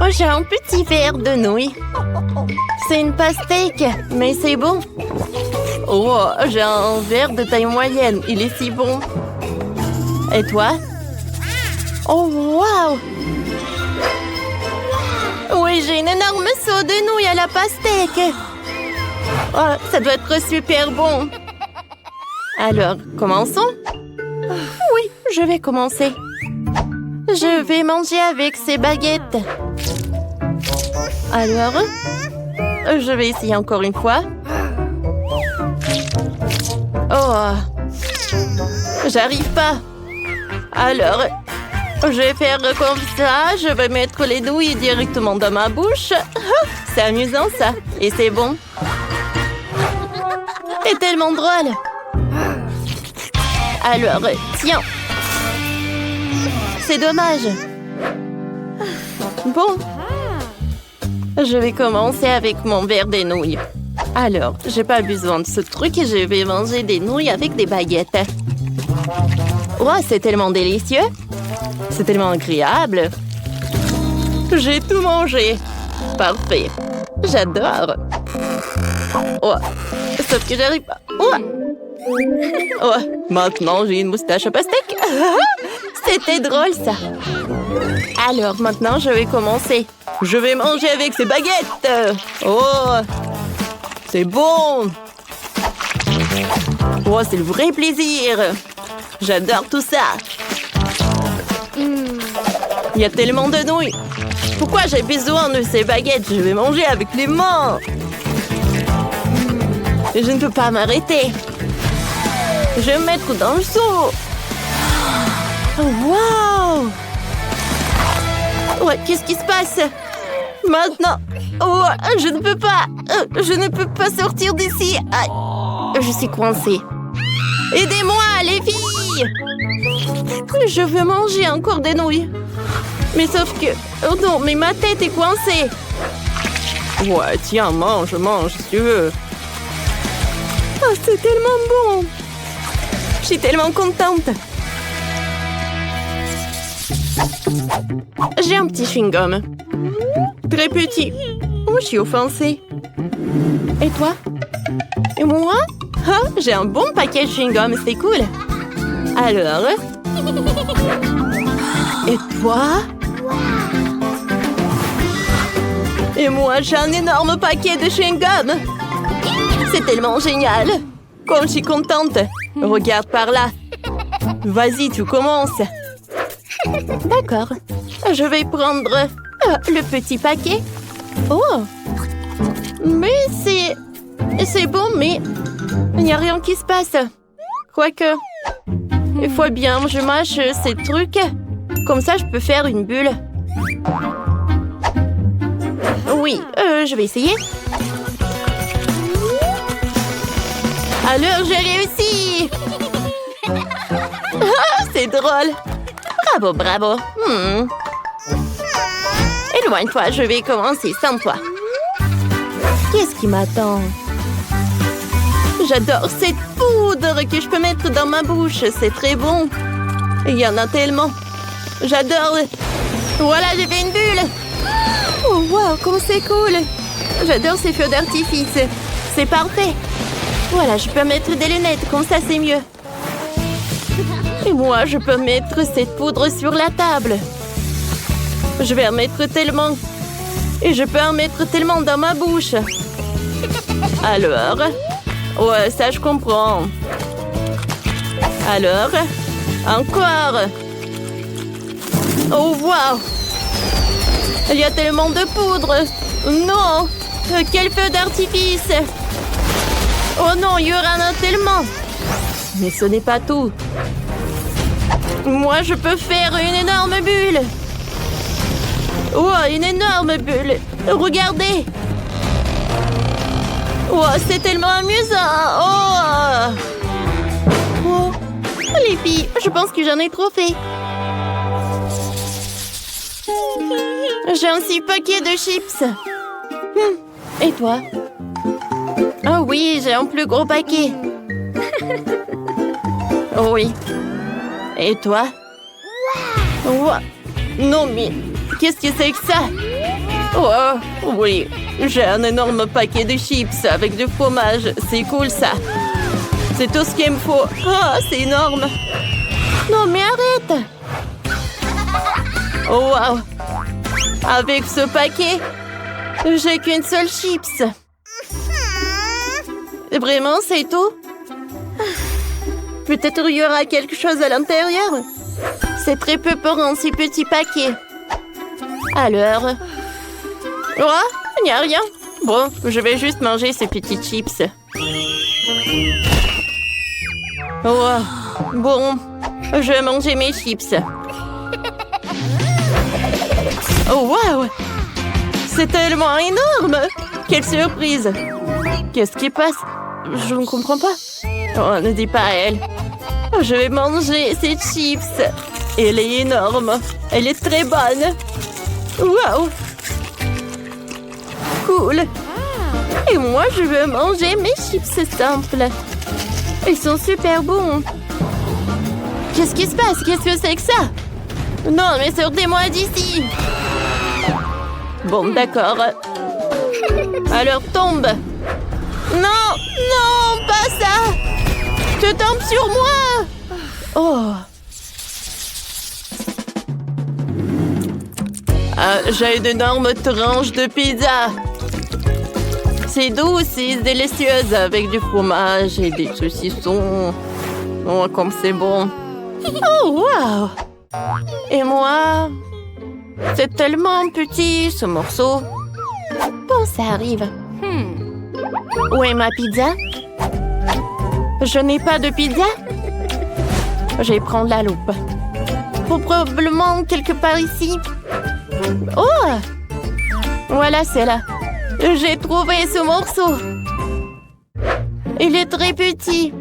Oh, j'ai un petit verre de nouilles. C'est une pastèque, mais c'est bon. Oh, j'ai un verre de taille moyenne. Il est si bon. Et toi? Oh, waouh! Oui, j'ai une énorme seau de nouilles à la pastèque. Oh, ça doit être super bon. Alors, commençons? Oui, je vais commencer. Je vais manger avec ces baguettes. Alors, je vais essayer encore une fois. Oh, j'arrive pas. Alors, je vais faire comme ça. Je vais mettre les nouilles directement dans ma bouche. C'est amusant ça. Et c'est bon. C'est tellement drôle. Alors, tiens. C'est dommage. Bon. Je vais commencer avec mon verre de nouilles. Alors, j'ai pas besoin de ce truc et je vais manger des nouilles avec des baguettes. Oh, c'est tellement délicieux. C'est tellement agréable. J'ai tout mangé. Parfait. J'adore. Oh, sauf que j'arrive pas. Oh. Oh, maintenant j'ai une moustache à pastèque. C'était drôle ça. Alors maintenant je vais commencer. Je vais manger avec ces baguettes. Oh, c'est bon. Oh, c'est le vrai plaisir. J'adore tout ça. Il y a tellement de nouilles. Pourquoi j'ai besoin de ces baguettes? Je vais manger avec les mains. Et je ne peux pas m'arrêter. Je vais me mettre dans le seau. Wow! Ouais, qu'est-ce qui se passe? Maintenant. Oh, je ne peux pas. Je ne peux pas sortir d'ici. Je suis coincée. Aidez-moi, les filles! Je veux manger encore des nouilles. Mais sauf que... Oh non, mais ma tête est coincée. Ouais, tiens, mange si tu veux. Oh, c'est tellement bon. Je suis tellement contente. J'ai un petit chewing-gum. Très petit. Oh, je suis offensée. Et toi? Et moi? Oh, j'ai un bon paquet de chewing-gum, c'est cool. Alors? Et toi? Et moi, j'ai un énorme paquet de chewing-gum. C'est tellement génial. Comme je suis contente. Regarde par là. Vas-y, tu commences. D'accord. Je vais prendre le petit paquet. Oh. Mais c'est bon, mais il n'y a rien qui se passe. Quoique, il faut bien que je mâche ces trucs. Comme ça, je peux faire une bulle. Oui, je vais essayer. Alors, j'ai réussi. Ah, c'est drôle. Bravo, bravo. Éloigne-toi, je vais commencer sans toi. Qu'est-ce qui m'attend? J'adore cette poudre que je peux mettre dans ma bouche. C'est très bon. Il y en a tellement. J'adore. Voilà, j'ai fait une bulle. Oh, wow, comme c'est cool. J'adore ces feux d'artifice. C'est parfait. Voilà, je peux mettre des lunettes. Comme ça, c'est mieux. Et moi, je peux mettre cette poudre sur la table. Je vais en mettre tellement. Et je peux en mettre tellement dans ma bouche. Alors? Ouais, ça, je comprends. Alors? Encore? Oh, wow! Il y a tellement de poudre! Non! Quel feu d'artifice! Oh non, il y en a tellement! Mais ce n'est pas tout. Moi, je peux faire une énorme bulle! Oh, une énorme bulle! Regardez! Oh, c'est tellement amusant! Oh! Oh! Les filles, je pense que j'en ai trop fait. J'ai un petit paquet de chips. Et toi? Oh oui, j'ai un plus gros paquet. Oh oui. Et toi? Wow. Non mais, qu'est-ce que c'est que ça? Oh, oui, j'ai un énorme paquet de chips avec du fromage. C'est cool, ça. C'est tout ce qu'il me faut. Oh, c'est énorme. Non, mais arrête. Oh, wow. Avec ce paquet, j'ai qu'une seule chips. Vraiment, c'est tout? Peut-être il y aura quelque chose à l'intérieur. C'est très peu pour un si petit paquet. Alors... Oh, il n'y a rien. Bon, je vais juste manger ces petites chips. Oh, bon, je vais manger mes chips. Oh, wow! C'est tellement énorme! Quelle surprise! Qu'est-ce qui passe? Je ne comprends pas. Oh, ne dis pas à elle. Je vais manger ces chips. Elle est énorme. Elle est très bonne. Wow! Cool! Et moi, je veux manger mes chips simples. Ils sont super bons. Qu'est-ce qui se passe? Qu'est-ce que c'est que ça? Non, mais sortez-moi d'ici! Bon, d'accord. Alors, tombe! Non! Non! Pas ça! Tu tombes sur moi! Oh! Ah, j'ai d'énormes tranches de pizza! C'est doux, c'est délicieuse avec du fromage et des saucissons. Oh, comme c'est bon! Oh, wow! Et moi? C'est tellement petit, ce morceau. Bon, ça arrive. Où est ma pizza? Je n'ai pas de pizza? Je vais prendre la loupe. Probablement quelque part ici. Oh! Voilà, c'est là. J'ai trouvé ce morceau. Il est très petit.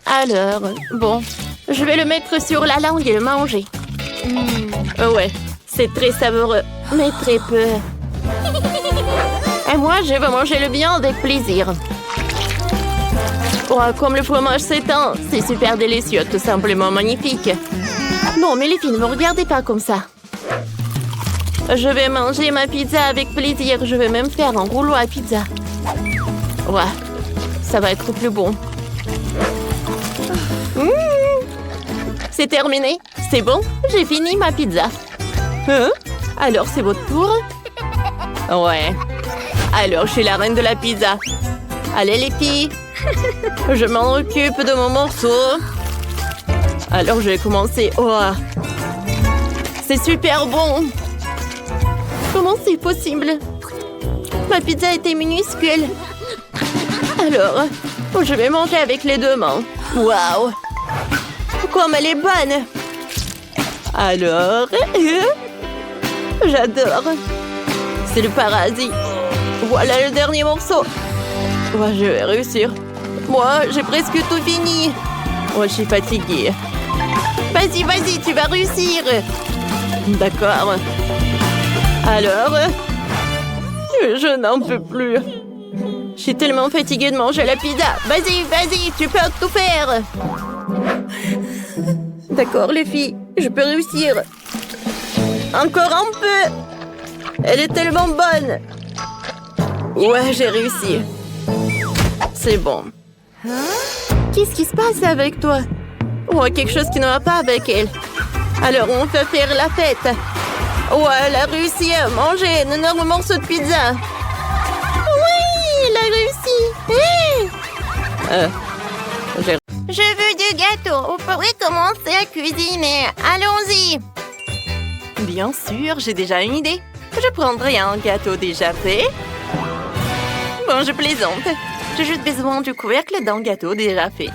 Alors, bon, je vais le mettre sur la langue et le manger. Ouais, c'est très savoureux, mais très peu. Et moi, je vais manger le bien avec plaisir. Oh, comme le fromage s'étend, c'est super délicieux, tout simplement magnifique. Non, mais les filles, ne me regardez pas comme ça. Je vais manger ma pizza avec plaisir. Je vais même faire un rouleau à pizza. Ouais, ça va être plus bon. C'est terminé. C'est bon, j'ai fini ma pizza. Hein? Alors, c'est votre tour? Ouais. Alors, je suis la reine de la pizza. Allez, les filles. Je m'en occupe de mon morceau. Alors, je vais commencer. Oh, c'est super bon. Comment c'est possible? Ma pizza était minuscule. Alors, je vais manger avec les deux mains. Waouh! Comme elle est bonne! Alors, j'adore! C'est le paradis! Voilà le dernier morceau! Oh, je vais réussir! Moi, j'ai presque tout fini! Oh, je suis fatiguée! Vas-y, vas-y, tu vas réussir! D'accord! Alors, je n'en peux plus! Je suis tellement fatiguée de manger la pizza! Vas-y, vas-y, tu peux tout faire! D'accord, les filles, je peux réussir. Encore un peu. Elle est tellement bonne. Ouais, j'ai réussi. C'est bon. Qu'est-ce qui se passe avec toi? Oh, quelque chose qui ne va pas avec elle. Alors, on peut faire la fête. Ouais, elle a réussi à manger un énorme morceau de pizza. Oui, elle a réussi. Je veux du gâteau. Vous pourrez commencer à cuisiner. Allons-y. Bien sûr, j'ai déjà une idée. Je prendrai un gâteau déjà fait. Bon, je plaisante. J'ai juste besoin du couvercle d'un gâteau déjà fait.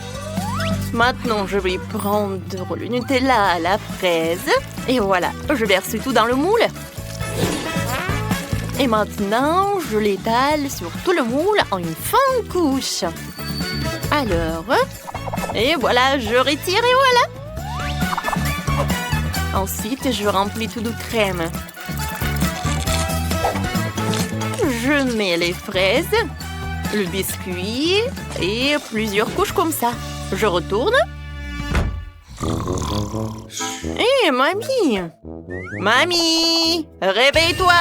Maintenant, je vais prendre le Nutella à la fraise. Et voilà, je verse tout dans le moule. Et maintenant, je l'étale sur tout le moule en une fine couche. Alors, et voilà, je retire et voilà. Ensuite, je remplis tout de crème. Je mets les fraises, le biscuit et plusieurs couches comme ça. Je retourne. Hé, mamie, Mamie, réveille-toi!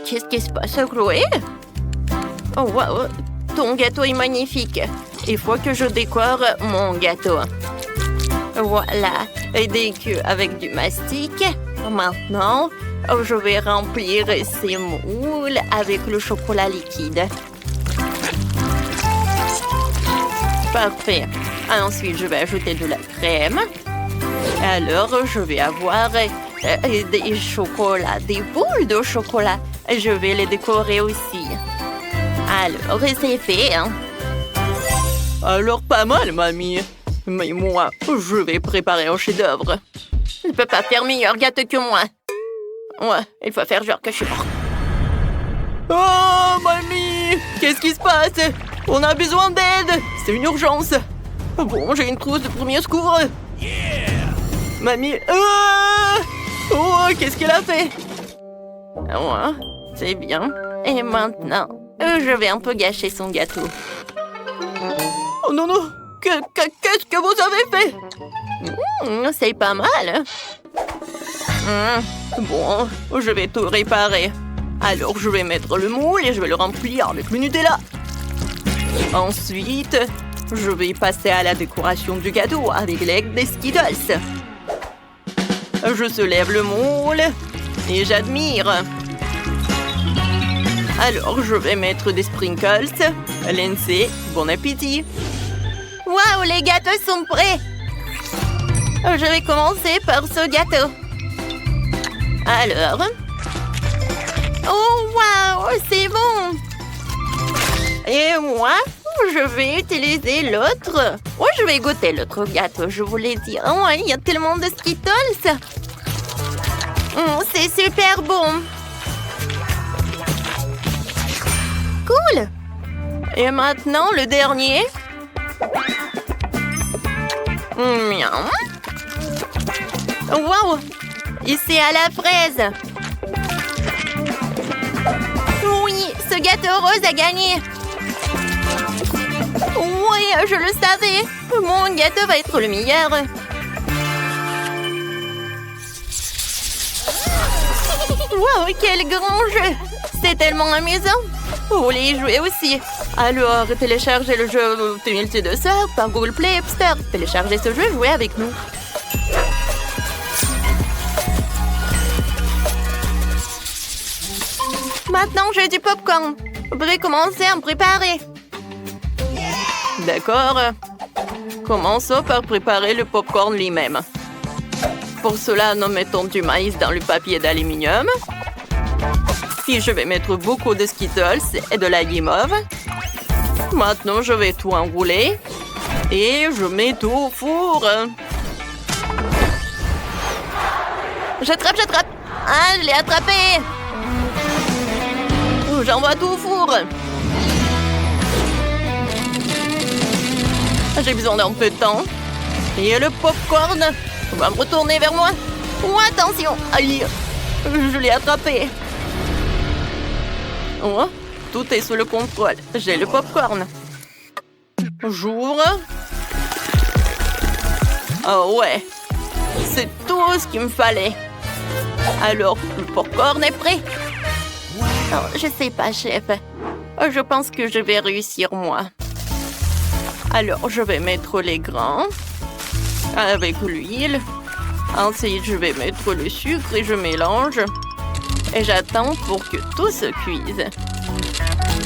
Qu'est-ce qui se passe, Chloé? Oh, wow, ton gâteau est magnifique. Il faut que je décore mon gâteau. Voilà, des queues avec du mastic. Maintenant, je vais remplir ces moules avec le chocolat liquide. Parfait. Ensuite, je vais ajouter de la crème. Alors, je vais avoir des chocolats, des boules de chocolat. Je vais les décorer aussi. Alors, c'est fait, hein? Alors, pas mal, mamie. Mais moi, je vais préparer un chef-d'œuvre. Tu ne peux pas faire meilleur gâteau que moi. Ouais, il faut faire genre que je suis morte. Oh, mamie! Qu'est-ce qui se passe? On a besoin d'aide! C'est une urgence! Bon, j'ai une trousse de premier secours. Yeah! Mamie... Oh, qu'est-ce qu'elle a fait? Ouais, c'est bien. Et maintenant, je vais un peu gâcher son gâteau. Oh non, non! Qu'est-ce que vous avez fait? C'est pas mal. Bon, je vais tout réparer. Alors, je vais mettre le moule et je vais le remplir avec le Nutella. Ensuite, je vais passer à la décoration du gâteau avec l'aide des Skittles. Je soulève le moule et j'admire. Alors, je vais mettre des sprinkles. Lindsay, bon appétit. Waouh, les gâteaux sont prêts. Je vais commencer par ce gâteau. Alors... Oh, waouh, c'est bon. Et moi, je vais utiliser l'autre. Oh, je vais goûter l'autre gâteau, je voulais dire. Oh, il y a tellement de Skittles. C'est super bon. Cool. Et maintenant, le dernier. Miam. Wow. Ici à la fraise. Oui, ce gâteau rose a gagné. Oui, je le savais. Mon gâteau va être le meilleur. Wow, quel grand jeu. C'est tellement amusant. Vous voulez y jouer aussi? Alors, téléchargez le jeu Tumultueux de Sœurs par Google Play et App Store. Téléchargez ce jeu et jouez avec nous. Maintenant, j'ai du popcorn. Vous pouvez commencer à me préparer. D'accord. Commençons par préparer le popcorn lui-même. Pour cela, nous mettons du maïs dans le papier d'aluminium. Puis je vais mettre beaucoup de Skittles et de la guimauve. Maintenant, je vais tout enrouler. Et je mets tout au four. J'attrape. Ah, je l'ai attrapé. J'envoie tout au four. J'ai besoin d'un peu de temps. Et le popcorn va me retourner vers moi. Oh, attention. Aïe. Je l'ai attrapé. Oh, tout est sous le contrôle. J'ai le popcorn. J'ouvre. Oh ouais. C'est tout ce qu'il me fallait. Alors, le popcorn est prêt. Oh, je sais pas, chef. Je pense que je vais réussir, moi. Alors, je vais mettre les grains avec l'huile. Ensuite, je vais mettre le sucre et je mélange. Et j'attends pour que tout se cuise.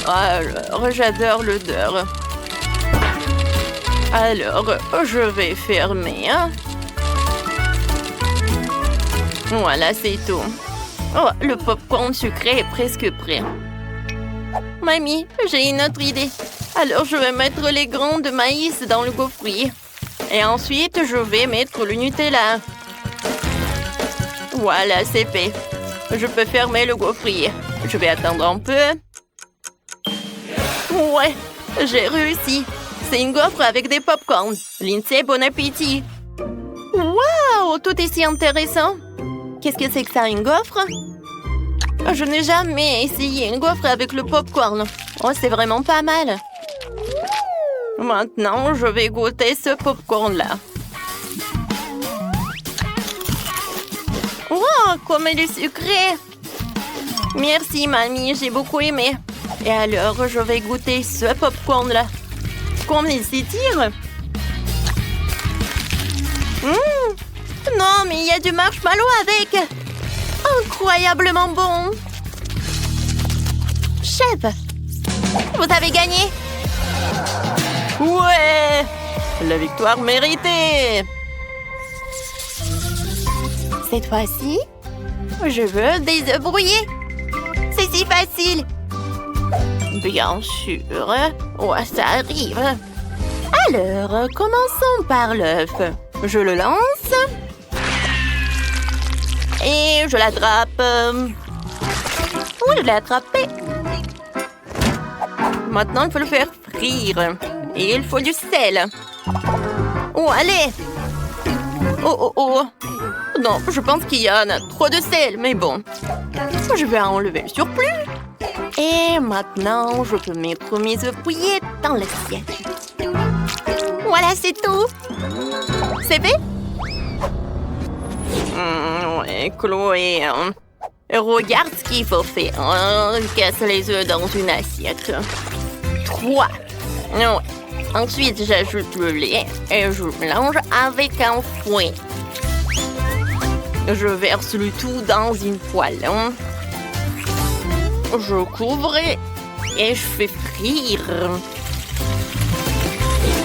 Alors, j'adore l'odeur. Alors, je vais fermer. Voilà, c'est tout. Oh, le popcorn sucré est presque prêt. Mamie, j'ai une autre idée. Alors, je vais mettre les grains de maïs dans le gaufrier. Et ensuite, je vais mettre le Nutella. Voilà, c'est fait. Je peux fermer le gaufrier. Je vais attendre un peu. Ouais, j'ai réussi. C'est une gaufre avec des popcorns. Lindsay, bon appétit. Waouh, tout est si intéressant. Qu'est-ce que c'est que ça, une gaufre? Je n'ai jamais essayé une gaufre avec le popcorn. Oh, c'est vraiment pas mal. Maintenant, je vais goûter ce popcorn-là. Oh, comme il est sucré! Merci, mamie, j'ai beaucoup aimé. Et alors, je vais goûter ce popcorn-là. Comme il s'étire. Non, mais il y a du marshmallow avec. Incroyablement bon. Chef, vous avez gagné. Ouais, la victoire méritée. Cette fois-ci, je veux des œufs brouillés. C'est si facile. Bien sûr. Ouais, ça arrive. Alors, commençons par l'œuf. Je le lance. Et je l'attrape. Oui, je l'ai attrapé. Maintenant, il faut le faire frire. Et il faut du sel. Oh, allez. Oh. Non, je pense qu'il y en a trop de sel, mais bon. Je vais enlever le surplus. Et maintenant, je peux mettre mes œufs brouillés dans l'assiette. Voilà, c'est tout. C'est fait? Ouais, Chloé. Regarde ce qu'il faut faire. Casse les œufs dans une assiette. 3. Ouais. Ensuite, j'ajoute le lait et je mélange avec un fouet. Je verse le tout dans une poêle. Je couvre et je fais frire.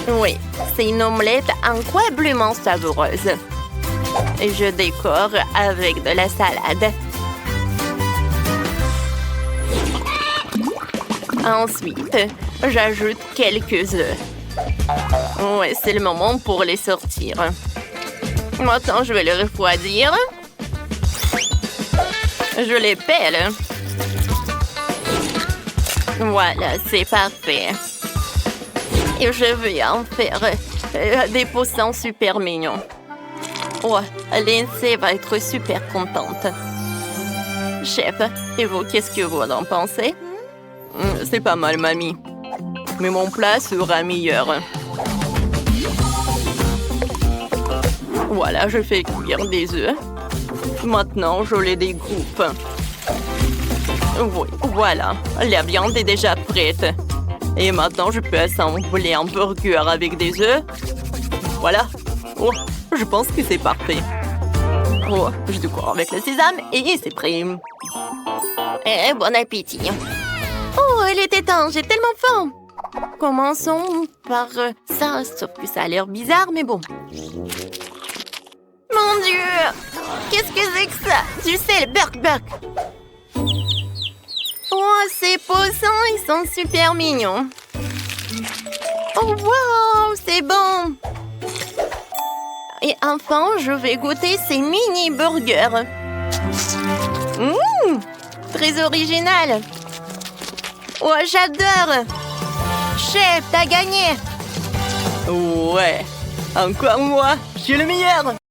Oui, c'est une omelette incroyablement savoureuse. Et je décore avec de la salade. Ensuite, j'ajoute quelques œufs. Ouais, c'est le moment pour les sortir. Maintenant, je vais les refroidir. Je les pèle. Voilà, c'est parfait. Et je vais en faire des poussins super mignons. Ouais, Lindsay va être super contente. Chef, et vous, qu'est-ce que vous en pensez? C'est pas mal, mamie. Mais mon plat sera meilleur. Voilà, je fais cuire des œufs. Maintenant, je les découpe. Oui, voilà. La viande est déjà prête. Et maintenant, je peux assembler un burger avec des œufs. Voilà. Oh, je pense que c'est parfait. Oh, je décore avec le sésame et c'est prêt. Et bon appétit. Oh, il était temps, j'ai tellement faim. Commençons par ça, sauf que ça a l'air bizarre, mais bon. Mon Dieu! Qu'est-ce que c'est que ça? Du sel, burk. Oh, ces poissons, ils sont super mignons. Oh, wow, c'est bon. Et enfin, je vais goûter ces mini-burgers. Très original. Oh, j'adore. Chef, t'as gagné. Ouais, encore moi, je suis le meilleur.